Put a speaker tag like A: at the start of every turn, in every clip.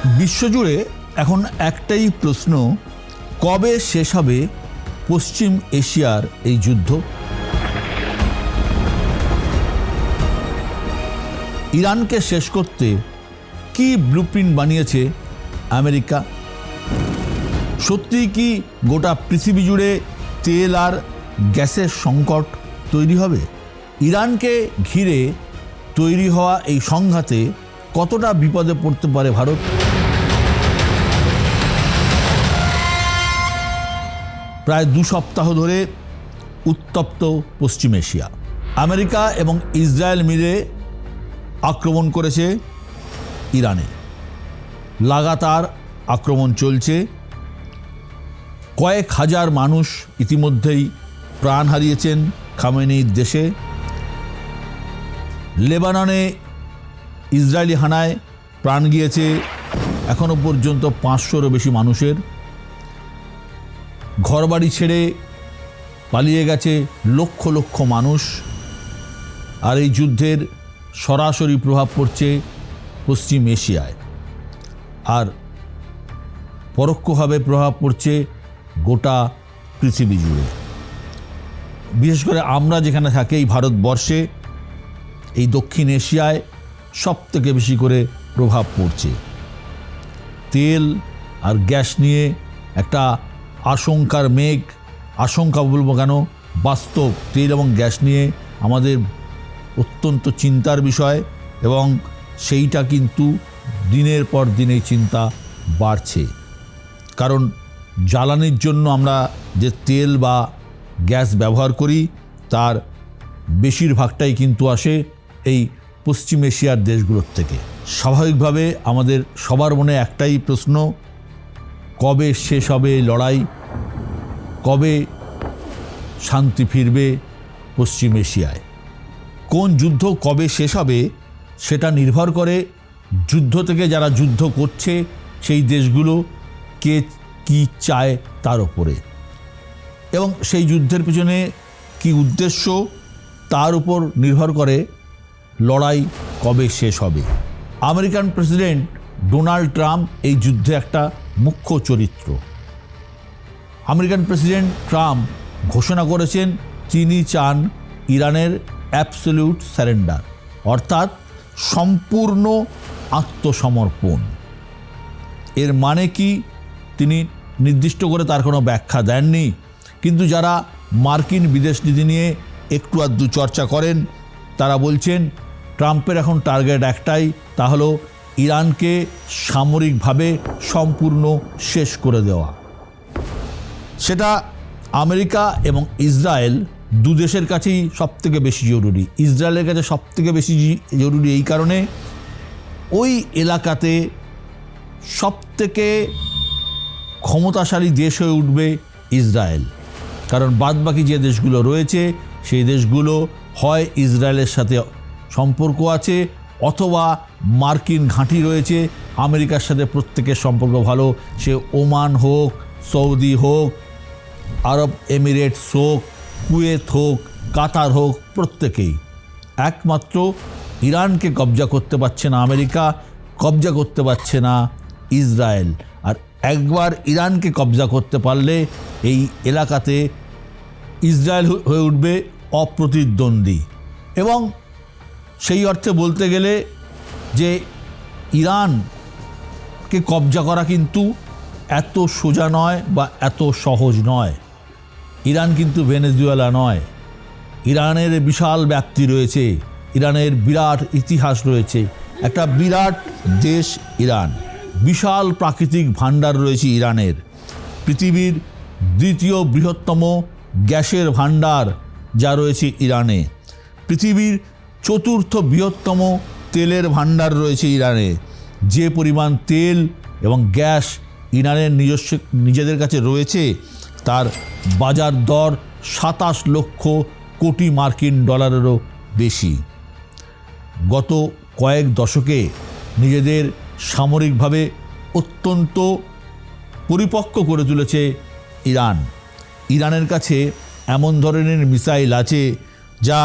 A: বিশ্বজুড়ে এখন একটাই প্রশ্ন, কবে শেষ হবে পশ্চিম এশিয়ার এই যুদ্ধ? ইরানকে শেষ করতে কি ব্লুপ্রিন্ট বানিয়েছে আমেরিকা? সত্যিই কি গোটা পৃথিবী জুড়ে তেল আর গ্যাসের সংকট তৈরি হবে? ইরানকে ঘিরে তৈরি হওয়া এই সংঘাতে কতটা বিপদে পড়তে পারে ভারত? প্রায় 2 সপ্তাহ ধরে উত্তপ্ত পশ্চিম এশিয়া। আমেরিকা এবং ইসরায়েল মিলে আক্রমণ করেছে ইরানে। লাগাতার আক্রমণ চলছে। কয়েক হাজার মানুষ ইতিমধ্যেই প্রাণ হারিয়েছেন খামেনির দেশে। লেবাননে ইসরায়েলি হানায় প্রাণ গিয়েছে এখনো পর্যন্ত 500-রও বেশি মানুষের। ঘরবাড়ি ছেড়ে পালিয়ে গেছে লক্ষ লক্ষ মানুষ। আর এই যুদ্ধের সরাসরি প্রভাব পড়ছে পশ্চিম এশিয়ায়, আর পরোক্ষভাবে প্রভাব পড়ছে গোটা পৃথিবী জুড়ে। বিশেষ করে আমরা যেখানে থাকি এই ভারতবর্ষে, এই দক্ষিণ এশিয়ায় সবথেকে বেশি করে প্রভাব পড়ছে। তেল আর গ্যাস নিয়ে একটা আশঙ্কার মেঘ, আশঙ্কা বলবো কেন, বাস্তব। তেল এবং গ্যাস নিয়ে আমাদের অত্যন্ত চিন্তার বিষয়, এবং সেইটা কিন্তু দিনের পর দিনে চিন্তা বাড়ছে। কারণ জ্বালানির জন্য আমরা যে তেল বা গ্যাস ব্যবহার করি তার বেশিরভাগটাই কিন্তু আসে এই পশ্চিম এশিয়ার দেশগুলোর থেকে। স্বাভাবিকভাবে আমাদের সবার মনে একটাই প্রশ্ন, কবে শেষ হবে এই লড়াই? কবে শান্তি ফিরবে পশ্চিম এশিয়ায়? কোন যুদ্ধ কবে শেষ হবে সেটা নির্ভর করে যুদ্ধ থেকে যারা যুদ্ধ করছে সেই দেশগুলো কে কি চায় তার উপরে, এবং সেই যুদ্ধের পিছনে কি উদ্দেশ্য তার উপর নির্ভর করে লড়াই কবে শেষ হবে। আমেরিকান প্রেসিডেন্ট ডোনাল্ড ট্রাম্প এই যুদ্ধে একটা মুখ্য চরিত্র। আমেরিকান প্রেসিডেন্ট ট্রাম্প ঘোষণা করেছেন তিনি চান ইরানের অ্যাবসলিউট সারেন্ডার, অর্থাৎ সম্পূর্ণ আত্মসমর্পণ। এর মানে কি তিনি নির্দিষ্ট করে তার কোনো ব্যাখ্যা দেননি, কিন্তু যারা মার্কিন বিদেশ নীতি নিয়ে একটু আধটু চর্চা করেন তারা বলছেন ট্রাম্পের এখন টার্গেট একটাই, তা হলো ইরানকে সামরিকভাবে সম্পূর্ণ শেষ করে দেওয়া। সেটা আমেরিকা এবং ইসরায়েল দু দেশের কাছেই সবথেকে বেশি জরুরি। ইসরায়েলের কাছে সবথেকে বেশি জরুরি এই কারণে, ওই এলাকাতে সবথেকে ক্ষমতাশালী দেশ হয়ে উঠবে ইসরায়েল। কারণ বাদবাকি যে দেশগুলো রয়েছে সেই দেশগুলো হয় ইসরায়েলের সাথে সম্পর্ক আছে, অথবা মার্কিন ঘাঁটি রয়েছে। আমেরিকার সাথে প্রত্যেকের সম্পর্ক ভালো, সে ওমান হোক, সৌদি হোক, আরব এমিরেটস হোক, কুয়েত হোক, কাতার হোক, প্রত্যেকেই। একমাত্র ইরানকে কবজা করতে পারছে না আমেরিকা, কবজা করতে পারছে না ইসরায়েল। আর একবার ইরানকে কবজা করতে পারলে এই এলাকাতে ইসরায়েল হয়ে উঠবে অপ্রতিদ্বন্দ্বী। এবং সেই অর্থে বলতে গেলে যে ইরানকে কবজা করা কিন্তু এত সোজা নয় বা এত সহজ নয়। ইরান কিন্তু ভেনেজুয়েলা নয়। ইরানের বিশাল ব্যাপ্তি রয়েছে, ইরানের বিরাট ইতিহাস রয়েছে, একটা বিরাট দেশ ইরান। বিশাল প্রাকৃতিক ভাণ্ডার রয়েছে ইরানের। পৃথিবীর দ্বিতীয় বৃহত্তম গ্যাসের ভাণ্ডার যা রয়েছে ইরানে। পৃথিবীর চতুর্থ বৃহত্তম তেলের ভাণ্ডার রয়েছে ইরানে। যে পরিমাণ তেল এবং গ্যাস ইরানের নিজেদের কাছে রয়েছে তার বাজার দর 27 লক্ষ কোটি মার্কিন ডলারেরও বেশি। গত কয়েক দশকে নিজেদের সামরিকভাবে অত্যন্ত পরিপক্ক করে তুলেছে ইরান। ইরানের কাছে এমন ধরনের মিসাইল আছে যা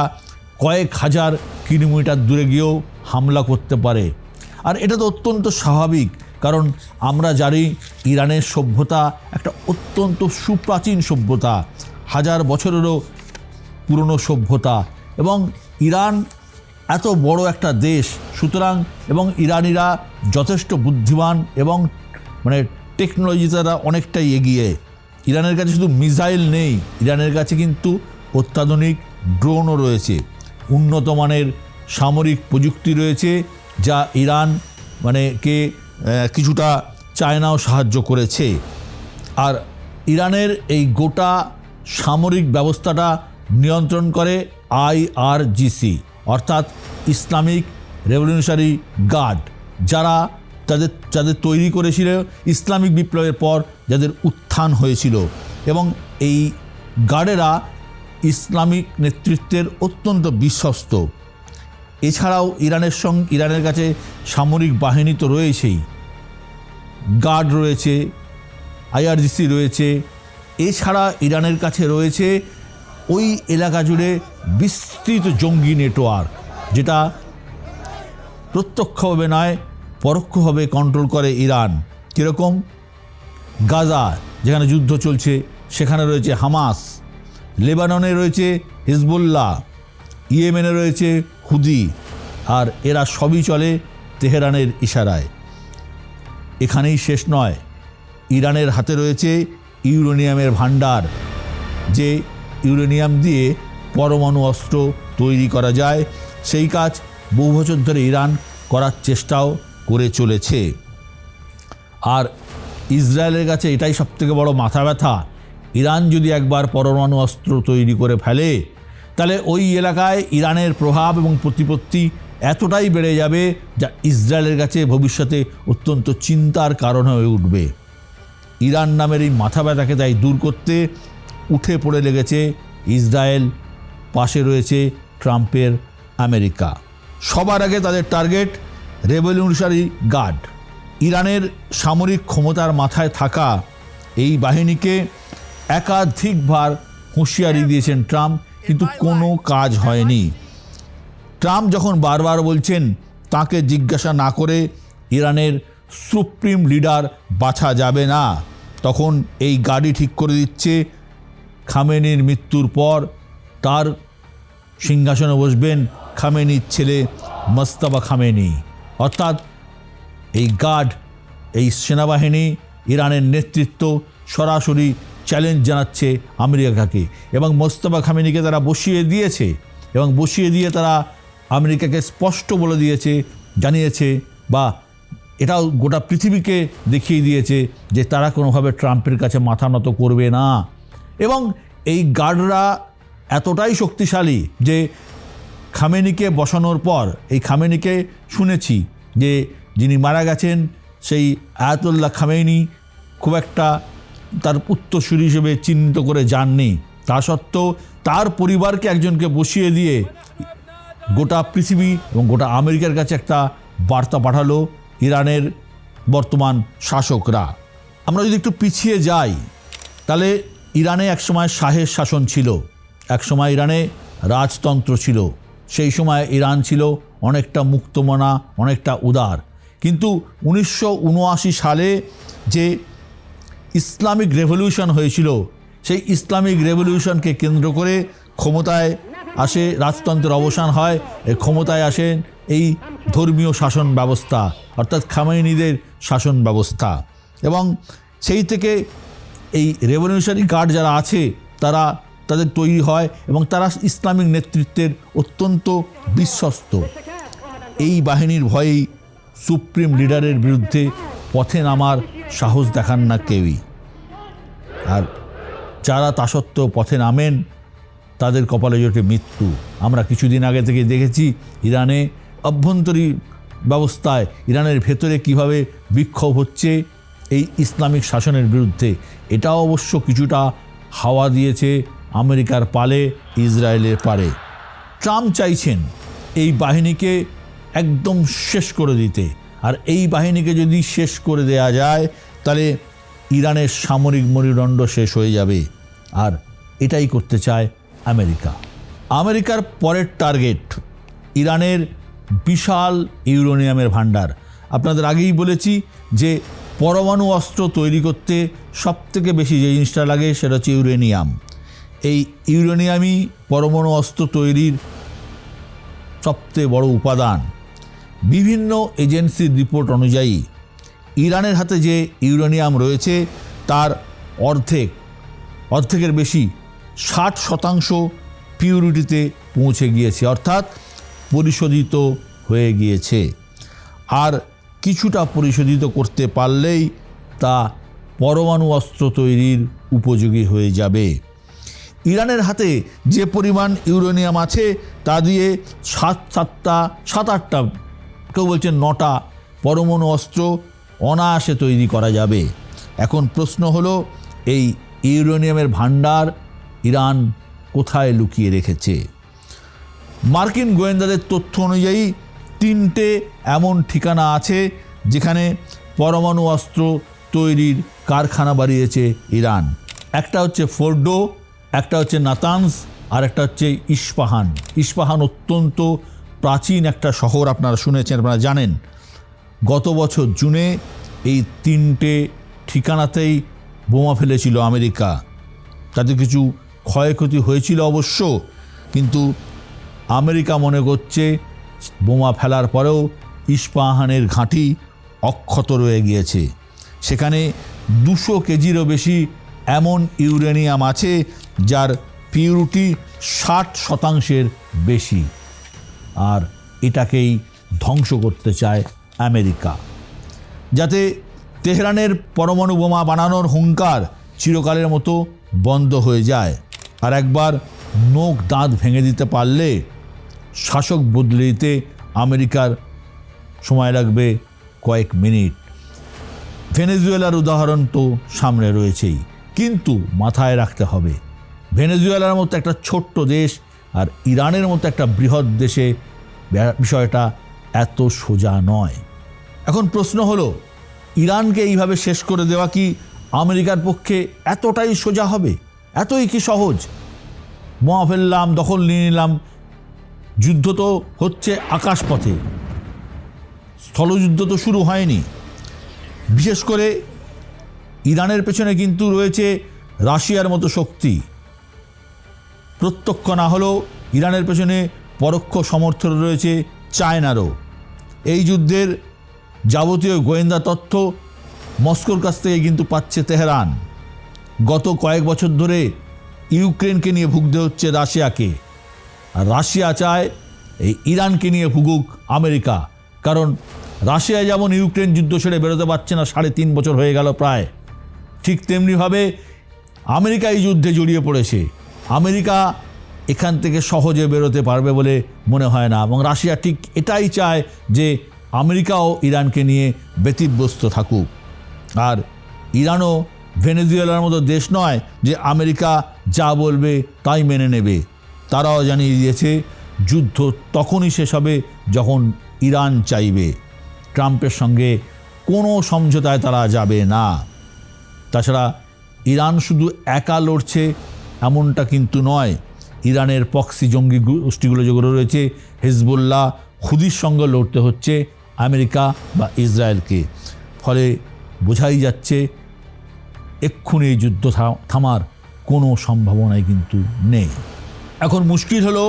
A: কয়েক হাজার কিলোমিটার দূরে গিয়েও হামলা করতে পারে। আর এটা তো অত্যন্ত স্বাভাবিক, কারণ আমরা জানি ইরানের সভ্যতা একটা অত্যন্ত সুপ্রাচীন সভ্যতা, হাজার বছরেরও পুরনো সভ্যতা, এবং ইরান এত বড় একটা দেশ, সুতরাং এবং ইরানিরা যথেষ্ট বুদ্ধিমান এবং মানে টেকনোলজি তারা অনেকটাই এগিয়ে। ইরানের কাছে শুধু মিসাইল নেই, ইরানের কাছে কিন্তু অত্যাধুনিক ড্রোনও রয়েছে, উন্নত মানের সামরিক প্রযুক্তি রয়েছে, যা ইরান কিছুটা চায়নাও সাহায্য করেছে। আর ইরানের এই গোটা সামরিক ব্যবস্থাটা নিয়ন্ত্রণ করে IRGC, অর্থাৎ ইসলামিক রেভলিউশনারি গার্ড, যাদের তৈরি করেছিল ইসলামিক বিপ্লবের পর যাদের উত্থান হয়েছিল, এবং এই গার্ডেরা ইসলামিক নেতৃত্বের অত্যন্ত বিশ্বস্ত। এছাড়াও ইরানের কাছে সামরিক বাহিনী তো রয়েছেই, গার্ড রয়েছে, IRGC রয়েছে। এছাড়া ইরানের কাছে রয়েছে ওই এলাকা জুড়ে বিস্তৃত জঙ্গি নেটওয়ার্ক, যেটা প্রত্যক্ষভাবে নয় পরোক্ষভাবে কন্ট্রোল করে ইরান। কীরকম? গাজা যেখানে যুদ্ধ চলছে সেখানে রয়েছে হামাস, লেবাননে রয়েছে হিজবুল্লাহ, ইয়েমেনে রয়েছে হুদি, আর এরা সবই চলে তেহরানের ইশারায়। এখানেই শেষ নয়, ইরানের হাতে রয়েছে ইউরেনিয়ামের ভাণ্ডার, যে ইউরেনিয়াম দিয়ে পরমাণু অস্ত্র তৈরি করা যায়। সেই কাজ বহু বছর ধরে ইরান করার চেষ্টাও করে চলেছে। আর ইসরায়েলের কাছে এটাই সবথেকে বড় মাথা ব্যথা, ইরান যদি একবার পরমাণু অস্ত্র তৈরি করে ফেলে তাহলে ওই এলাকায় ইরানের প্রভাব এবং প্রতিপত্তি এতটাই বেড়ে যাবে যা ইসরায়েলের কাছে ভবিষ্যতে অত্যন্ত চিন্তার কারণ হয়ে উঠবে। ইরান নামের এই মাথা ব্যথাকে তাই দূর করতে উঠে পড়ে লেগেছে ইসরায়েল, পাশে রয়েছে ট্রাম্পের আমেরিকা। সবার আগে তাদের টার্গেট রেভলিউশনারি গার্ড। ইরানের সামরিক ক্ষমতার মাথায় থাকা এই বাহিনীকে একাধিকবার হুঁশিয়ারি দিয়েছেন ট্রাম্প, কিন্তু কোনো কাজ হয়নি। ট্রাম্প যখন বারবার বলছেন তাকে জিজ্ঞাসা না করে ইরানের সুপ্রিম লিডার বাছা যাবে না, তখন এই গাড়ি ঠিক করে দিচ্ছে খামেনির মৃত্যুর পর তার সিংহাসনে বসবেন খামেনির ছেলে মোজতবা খামেনি। অর্থাৎ এই গার্ড, এই সেনাবাহিনী ইরানের নেতৃত্ব সরাসরি চ্যালেঞ্জ জানাচ্ছে আমেরিকাকে, এবং মোজতবা খামেনিকে তারা বসিয়ে দিয়েছে, এবং বসিয়ে দিয়ে তারা আমেরিকাকে স্পষ্ট বলে জানিয়েছে বা এটাও গোটা পৃথিবীকে দেখিয়ে দিয়েছে যে তারা কোনোভাবে ট্রাম্পের কাছে মাথা নত করবে না। এবং এই গার্ডরা এতটাই শক্তিশালী যে খামেনিকে বসানোর পর, এই খামেনিকে শুনেছি যে যিনি মারা গেছেন সেই আয়াতুল্লাহ খামেনি খুব একটা তার উত্তরসূরি হিসেবে চিহ্নিত করে যাননি, তা সত্ত্বেও তার পরিবারকে একজনকে বসিয়ে দিয়ে গোটা পৃথিবী এবং গোটা আমেরিকার কাছে একটা বার্তা পাঠালো ইরানের বর্তমান শাসকরা। আমরা যদি একটু পিছিয়ে যাই তাহলে ইরানে একসময় শাহের শাসন ছিল, একসময় ইরানে রাজতন্ত্র ছিল, সেই সময় ইরান ছিল অনেকটা মুক্তমনা, অনেকটা উদার। কিন্তু 1979 সালে যে ইসলামিক রেভলিউশন হয়েছিল, সেই ইসলামিক রেভলিউশনকে কেন্দ্র করে ক্ষমতায় আসে, রাজতন্ত্রের অবসান হয়, ক্ষমতায় আসেন এই ধর্মীয় শাসন ব্যবস্থা, অর্থাৎ খামেনিদের শাসন ব্যবস্থা। এবং সেই থেকে এই রেভলিউশনারি গার্ড যারা আছে তাদের তৈরি হয় এবং তারা ইসলামিক নেতৃত্বের অত্যন্ত বিশ্বস্ত। এই বাহিনীর ভয়েই সুপ্রিম লিডারের বিরুদ্ধে পথে নামার সাহস দেখান না কেউই। আর যারা তা সত্ত্বেও পথে নামেন তাদের কপালে জোটে মৃত্যু। আমরা কিছুদিন আগে থেকে দেখেছি ইরানে অভ্যন্তরীণ ব্যবস্থায়, ইরানের ভেতরে কিভাবে বিক্ষোভ হচ্ছে এই ইসলামিক শাসনের বিরুদ্ধে। এটাও অবশ্য কিছুটা হাওয়া দিয়েছে আমেরিকার পালে, ইসরায়েলের পারে। ট্রাম্প চাইছেন এই বাহিনীকে একদম শেষ করে দিতে, আর এই বাহিনীকে যদি শেষ করে দেয়া যায় তাহলে ইরানের সামরিক মেরুদণ্ড শেষ হয়ে যাবে। আর এটাই করতে চায় আমেরিকা। আমেরিকার পরের টার্গেট ইরানের বিশাল ইউরেনিয়ামের ভাণ্ডার। আপনাদের আগেই বলেছি যে পরমাণু অস্ত্র তৈরি করতে সবথেকে বেশি যে জিনিসটা লাগে সেটা হচ্ছে ইউরেনিয়াম। এই ইউরেনিয়ামই পরমাণু অস্ত্র তৈরির সবচেয়ে বড় উপাদান। বিভিন্ন এজেন্সির রিপোর্ট অনুযায়ী ইরানের হাতে যে ইউরেনিয়াম রয়েছে তার অর্ধেকের বেশি 60% পিউরিটিতে পৌঁছে গিয়েছে, অর্থাৎ পরিশোধিত হয়ে গিয়েছে। আর কিছুটা পরিশোধিত করতে পারলেই তা পরমাণু অস্ত্র তৈরির উপযোগী হয়ে যাবে। ইরানের হাতে যে পরিমাণ ইউরেনিয়াম আছে তা দিয়ে 7-8টা, কেউ বলছেন 9টা পরমাণু অস্ত্র অনায়াসে তৈরি করা যাবে। এখন প্রশ্ন হলো, এই ইউরেনিয়ামের ভাণ্ডার ইরান কোথায় লুকিয়ে রেখেছে? মার্কিন গোয়েন্দাদের তথ্য অনুযায়ী 3টে এমন ঠিকানা আছে যেখানে পরমাণু অস্ত্র তৈরির কারখানা বাড়িয়েছে ইরান। একটা হচ্ছে ফোর্ডো, একটা হচ্ছে নাতানজ, আর একটা হচ্ছে ইস্পাহান। ইস্পাহান অত্যন্ত প্রাচীন একটা শহর, আপনারা শুনেছেন, আপনারা জানেন। গত বছর জুনে এই 3টে ঠিকানাতেই বোমা ফেলেছিল আমেরিকা। তাতে কিছু ক্ষয়ক্ষতি হয়েছিল অবশ্য, কিন্তু আমেরিকা মনে করছে বোমা ফেলার পরেও ইস্পাহানের ঘাঁটি অক্ষত রয়ে গিয়েছে। সেখানে 200 কেজিরও বেশি এমন ইউরেনিয়াম আছে যার পিউরিটি 60% বেশি। আর এটাকেই ধ্বংস করতে চায় আমেরিকা, যাতে তেহরানের পরমাণু বোমা বানানোর হুঙ্কার চিরকালের মতো বন্ধ হয়ে যায়। আর একবার নোক দাঁত ভেঙে দিতে পারলে শাসক বদলে দিতে আমেরিকার সময় লাগবে কয়েক মিনিট। ভেনেজুয়েলার উদাহরণ তো সামনে রয়েছেই, কিন্তু মাথায় রাখতে হবে ভেনেজুয়েলার মতো একটা ছোট্ট দেশ আর ইরানের মতো একটা বৃহৎ দেশে বিষয়টা এত সোজা নয়। এখন প্রশ্ন হলো, ইরানকে এইভাবে শেষ করে দেওয়া কি আমেরিকার পক্ষে এতটাই সোজা হবে? এতই কি সহজ? বোমা ফেললাম, দখল নিয়ে নিলাম। যুদ্ধ তো হচ্ছে আকাশপথে, স্থলযুদ্ধ তো শুরু হয়নি। বিশেষ করে ইরানের পেছনে কিন্তু রয়েছে রাশিয়ার মতো শক্তি। প্রত্যক্ষ না হলেও ইরানের পেছনে পরোক্ষ সমর্থন রয়েছে চায়নারও। এই যুদ্ধের যাবতীয় গোয়েন্দা তথ্য মস্কোর কাছ থেকে কিন্তু পাচ্ছে তেহরান। গত কয়েক বছর ধরে ইউক্রেনকে নিয়ে ভুগতে হচ্ছে রাশিয়াকে, আর রাশিয়া চায় এই ইরানকে নিয়ে ভুগুক আমেরিকা। কারণ রাশিয়া যেমন ইউক্রেন যুদ্ধ ছেড়ে বেরোতে পারছে না, 3.5 বছর হয়ে গেল প্রায়, ঠিক তেমনিভাবে আমেরিকা এই যুদ্ধে জড়িয়ে পড়েছে। আমেরিকা এখান থেকে সহজে বেরোতে পারবে বলে মনে হয় না, এবং রাশিয়া ঠিক এটাই চায় যে আমেরিকাও ইরানকে নিয়ে ব্যতিব্যস্ত থাকুক। আর ইরানও ভেনেজুয়েলার মতো দেশ নয় যে আমেরিকা যা বলবে তাই মেনে নেবে। তারাও জানিয়ে দিয়েছে যুদ্ধ তখনই শেষ হবে যখন ইরান চাইবে। ট্রাম্পের সঙ্গে কোনো সমঝোতায় তারা যাবে না। তাছাড়া ইরান শুধু একা লড়ছে এমনটা কিন্তু নয়। ইরানের প্রক্সি জঙ্গি গোষ্ঠীগুলো যেগুলো রয়েছে, হিজবুল্লাহ, হুদির সঙ্গে লড়তে হচ্ছে আমেরিকা বা ইসরায়েলকে। ফলে বোঝাই যাচ্ছে এক্ষুনি এই যুদ্ধ থামার কোনো সম্ভাবনাই কিন্তু নেই। এখন মুশকিল হলো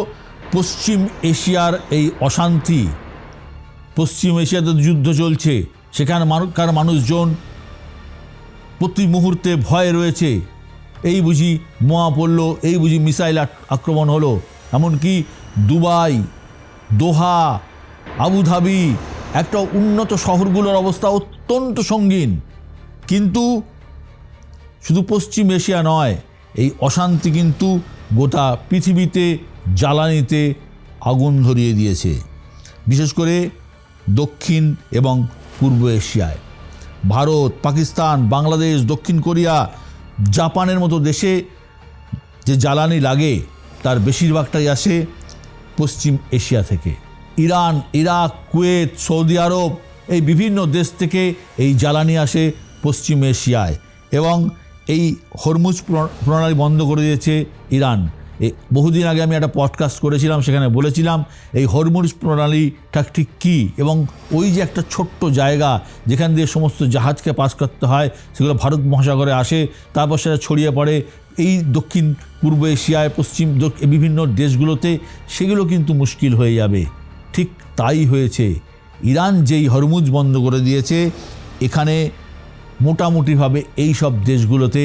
A: পশ্চিম এশিয়ার এই অশান্তি। পশ্চিম এশিয়াতে যুদ্ধ চলছে, সেখানকার মানুষজন প্রতি মুহূর্তে ভয়ে রয়েছে। এই বুঝি বোমা পড়ল, এই বুঝি মিসাইল আক্রমণ হলো। এমনকি দুবাই, দোহা, আবুধাবি, একটা উন্নত শহরগুলোর অবস্থা অত্যন্ত সঙ্গীন। কিন্তু শুধু পশ্চিম এশিয়া নয়, এই অশান্তি কিন্তু গোটা পৃথিবীতে জ্বালানিতে আগুন ধরিয়ে দিয়েছে, বিশেষ করে দক্ষিণ এবং পূর্ব এশিয়ায়। ভারত, পাকিস্তান, বাংলাদেশ, দক্ষিণ কোরিয়া, জাপানের মতো দেশে যে জ্বালানি লাগে তার বেশিরভাগটাই আসে পশ্চিম এশিয়া থেকে। ইরান, ইরাক, কুয়েত, সৌদি আরব, এই বিভিন্ন দেশ থেকে এই জ্বালানি আসে পশ্চিম এশিয়ায়। এবং এই হরমুজ প্রণালী বন্ধ করে দিয়েছে ইরান। বহুদিন আগে আমি একটা পডকাস্ট করেছিলাম, সেখানে বলেছিলাম এই হরমুজ প্রণালীটা ঠিক কী, এবং ওই যে একটা ছোট্ট জায়গা যেখান দিয়ে সমস্ত জাহাজকে পাস করতে হয়, সেগুলো ভারত মহাসাগরে আসে, তারপর সেটা ছড়িয়ে পড়ে এই দক্ষিণ পূর্ব এশিয়ায়, পশ্চিম বিভিন্ন দেশগুলোতে, সেগুলো কিন্তু মুশকিল হয়ে যাবে। ঠিক তাই হয়েছে। ইরান যেই হরমুজ বন্ধ করে দিয়েছে, এখানে মোটামুটিভাবে এই সব দেশগুলোতে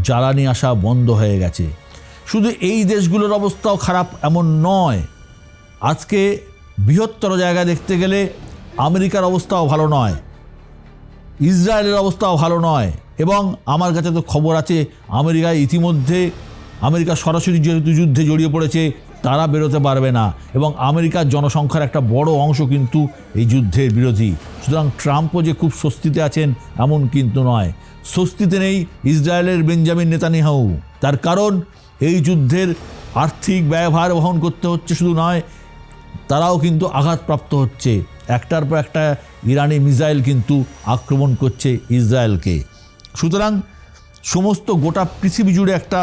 A: জ্বালানি আসা বন্ধ হয়ে গেছে। শুধু এই দেশগুলোর অবস্থাও খারাপ এমন নয়, আজকে বৃহত্তর জায়গা দেখতে গেলে আমেরিকার অবস্থাও ভালো নয়, ইসরায়েলের অবস্থাও ভালো নয়, এবং আমার কাছে তো খবর আছে আমেরিকায় ইতিমধ্যে আমেরিকা সরাসরি যেহেতু যুদ্ধে জড়িয়ে পড়েছে, তারা বেরোতে পারবে না, এবং আমেরিকার জনসংখ্যার একটা বড় অংশ কিন্তু এই যুদ্ধের বিরোধী। সুতরাং ট্রাম্পও যে খুব স্বস্তিতে আছেন এমন কিন্তু নয়। স্বস্তিতে নেই ইসরায়েলের বেঞ্জামিন নেতানিয়াহু, তার কারণ এই যুদ্ধের আর্থিক ব্যয়ভার বহন করতে হচ্ছে শুধু নয়, তারাও কিন্তু আঘাতপ্রাপ্ত হচ্ছে। একটার পর একটা ইরানি মিসাইল কিন্তু আক্রমণ করছে ইসরায়েলকে। সুতরাং সমস্ত গোটা পৃথিবী জুড়ে একটা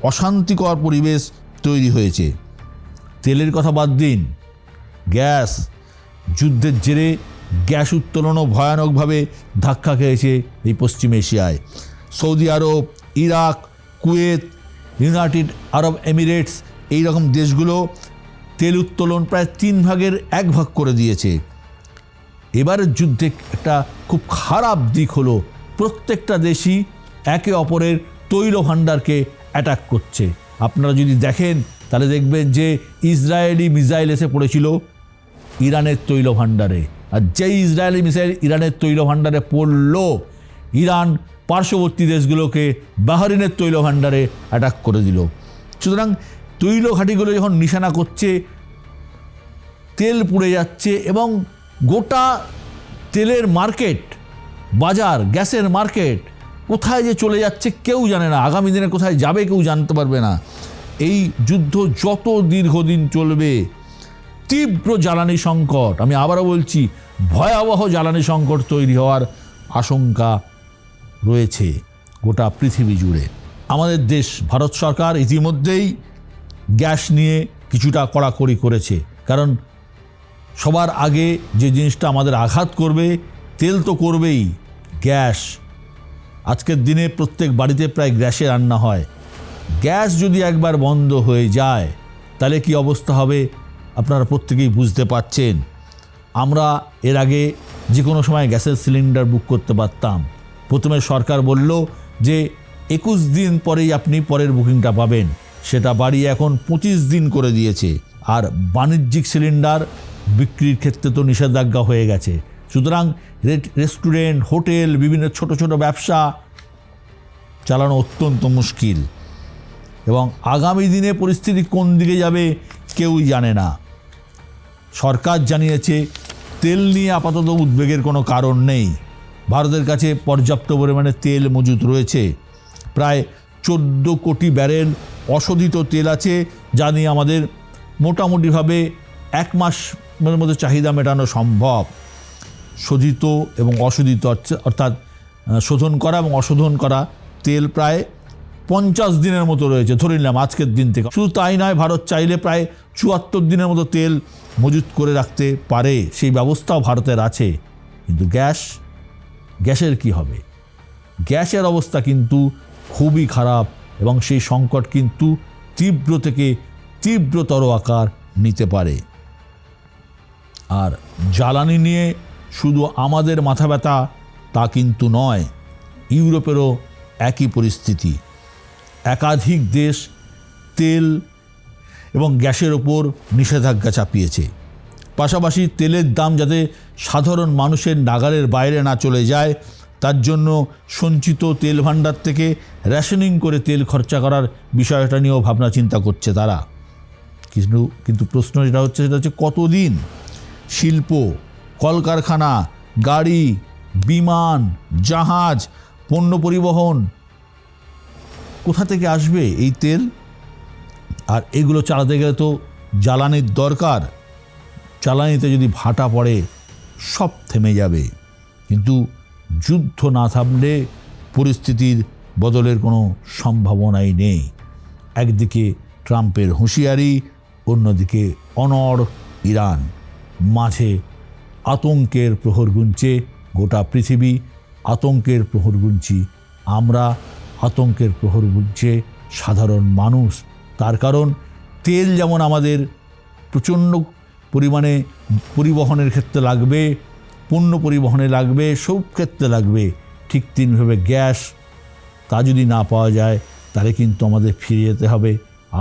A: অশান্তিকর পরিবেশ তৈরি হয়েছে। তেলের কথা বাদ দিন, গ্যাস, যুদ্ধের জেরে গ্যাস উত্তোলনও ভয়ানকভাবে ধাক্কা খেয়েছে এই পশ্চিম এশিয়ায়। Saudi Arab, Iraq, Kuwait, United Arab Emirates, এই রকম দেশগুলো তেল উত্তোলন প্রায় 3 ভাগের 1 ভাগ করে দিয়েছে। এবারের যুদ্ধে একটা খুব খারাপ দিক হলো প্রত্যেকটা দেশই একে অপরের তৈল ভাণ্ডারকে অ্যাটাক করছে। আপনারা যদি দেখেন তাহলে দেখবেন যে ইসরায়েলি মিসাইল এসে পড়েছিল ইরানের তৈল ভাণ্ডারে, আর যেই ইসরায়েলি মিসাইল ইরানের তৈল ভাণ্ডারে পড়ল, ইরান পার্শ্ববর্তী দেশগুলোকে বাহরিনের তৈল ভাণ্ডারে অ্যাটাক করে দিল। সুতরাং তৈল ঘাঁটিগুলো যখন নিশানা করছে, তেল পুড়ে যাচ্ছে, এবং গোটা তেলের মার্কেট, বাজার, গ্যাসের মার্কেট কোথায় যে চলে যাচ্ছে কেউ জানে না, আগামী দিনে কোথায় যাবে কেউ জানতে পারবে না। এই যুদ্ধ যত দীর্ঘদিন চলবে, তীব্র জ্বালানি সংকট, আমি আবারও বলছি, ভয়াবহ জ্বালানি সংকট তৈরি হওয়ার আশঙ্কা রয়েছে গোটা পৃথিবী জুড়ে। আমাদের দেশ ভারত সরকার ইতিমধ্যেই গ্যাস নিয়ে কিছুটা কড়াকড়ি করেছে, কারণ সবার আগে যে জিনিসটা আমাদের আঘাত করবে, তেল তো করবেই, গ্যাস। আজকের দিনে প্রত্যেক বাড়িতে প্রায় গ্যাসে রান্না হয়। গ্যাস যদি একবার বন্ধ হয়ে যায় তাহলে কি অবস্থা হবে আপনারা প্রত্যেকেই বুঝতে পারছেন। আমরা এর আগে যে কোনো সময় গ্যাসের সিলিন্ডার বুক করতে পারতাম। প্রথমে সরকার বলল যে 21 দিন পরেই আপনি পরের বুকিংটা পাবেন, সেটা বাড়িয়ে এখন 25 দিন করে দিয়েছে। আর বাণিজ্যিক সিলিন্ডার বিক্রির ক্ষেত্রে তো নিষেধাজ্ঞা হয়ে গেছে। সুতরাং রেস্টুরেন্ট, হোটেল, বিভিন্ন ছোট ছোট ব্যবসা চালানো অত্যন্ত মুশকিল, এবং আগামী দিনে পরিস্থিতি কোন দিকে যাবে কেউই জানে না। সরকার জানিয়েছে তেল নিয়ে আপাতত উদ্বেগের কোনো কারণ নেই, ভারতের কাছে পর্যাপ্ত পরিমাণে তেল মজুত রয়েছে। প্রায় 14 কোটি ব্যারেল অশোধিত তেল আছে, যা নিয়ে আমাদের মোটামুটিভাবে 1 মাসের মধ্যে চাহিদা মেটানো সম্ভব। শোধিত এবং অশোধিত অর্থাৎ শোধন করা এবং অশোধন করা তেল প্রায় 50 দিনের মতো রয়েছে, ধরে নিলাম আজকের দিন থেকে। শুধু তাই নয়, ভারত চাইলে প্রায় 74 দিনের মতো তেল মজুত করে রাখতে পারে, সেই ব্যবস্থাও ভারতের আছে। কিন্তু গ্যাসের কি হবে? গ্যাসের অবস্থা কিন্তু খুবই খারাপ, এবং সেই সংকট কিন্তু তীব্র থেকে তীব্রতর আকার নিতে পারে। আর জ্বালানি নিয়ে শুধু আমাদের মাথা ব্যথা তা কিন্তু নয়, ইউরোপেরও একই পরিস্থিতি। একাধিক দেশ তেল এবং গ্যাসের ওপর নিষেধাজ্ঞা চাপিয়েছে। পাশাপাশি তেলের দাম যাতে সাধারণ মানুষের নাগালের বাইরে না চলে যায়, তার জন্য সঞ্চিত তেল ভাণ্ডার থেকে রেশনিং করে তেল খরচা করার বিষয়টা নিয়েও ভাবনা চিন্তা করছে তারা। কিন্তু প্রশ্ন যেটা হচ্ছে সেটা হচ্ছে কতদিন? শিল্প, কলকারখানা, গাড়ি, বিমান, জাহাজ, পণ্য পরিবহন, কোথা থেকে আসবে এই তেল? আর এগুলো চালাতে গেলে তো জ্বালানির দরকার। জ্বালানিতে যদি ভাটা পড়ে সব থেমে যাবে। কিন্তু যুদ্ধ না থামলে পরিস্থিতির বদলের কোনো সম্ভাবনাই নেই। একদিকে ট্রাম্পের হুঁশিয়ারি, অন্যদিকে অনড় ইরান, মাঝে আতঙ্কের প্রহর গুনছে গোটা পৃথিবী, আতঙ্কের প্রহর গুনছি আমরা, আতঙ্কের প্রহর গুনছে সাধারণ মানুষ। তার কারণ তেল যেমন আমাদের প্রচণ্ড পরিমাণে পরিবহনের ক্ষেত্রে লাগবে, পণ্য পরিবহনে লাগবে, সব ক্ষেত্রে লাগবে, ঠিক তেমনিভাবে গ্যাস, তা যদি না পাওয়া যায় তাহলে কিন্তু আমাদের ফিরে যেতে হবে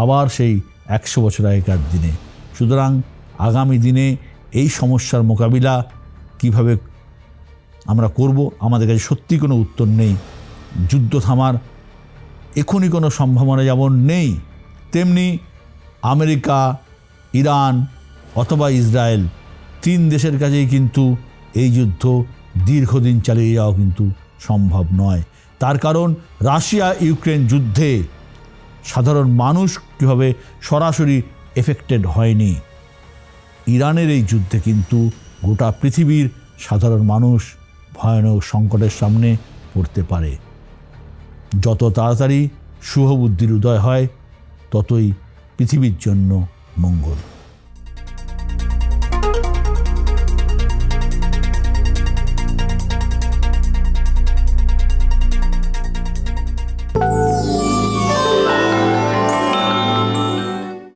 A: আবার সেই 100 বছর আগেকার দিনে। সুতরাং আগামী দিনে এই সমস্যার মোকাবিলা কিভাবে আমরা করব, আমাদের কাছে সত্যি কোনো উত্তর নেই। যুদ্ধ থামার এখনই কোনো সম্ভাবনা যেমন নেই, তেমনি আমেরিকা, ইরান অথবা ইসরায়েল, 3 দেশের কাছেই কিন্তু এই যুদ্ধ দীর্ঘদিন চালিয়ে যাওয়া কিন্তু সম্ভব নয়। তার কারণ রাশিয়া ইউক্রেন যুদ্ধে সাধারণ মানুষ কীভাবে সরাসরি এফেক্টেড হয়নি, ইরানের এই যুদ্ধে কিন্তু গোটা পৃথিবীর সাধারণ মানুষ ভয়ানক সংকটের সামনে পড়তে পারে। যত তাড়াতাড়ি শুভবুদ্ধির উদয় হয় ততই পৃথিবীর জন্য মঙ্গল।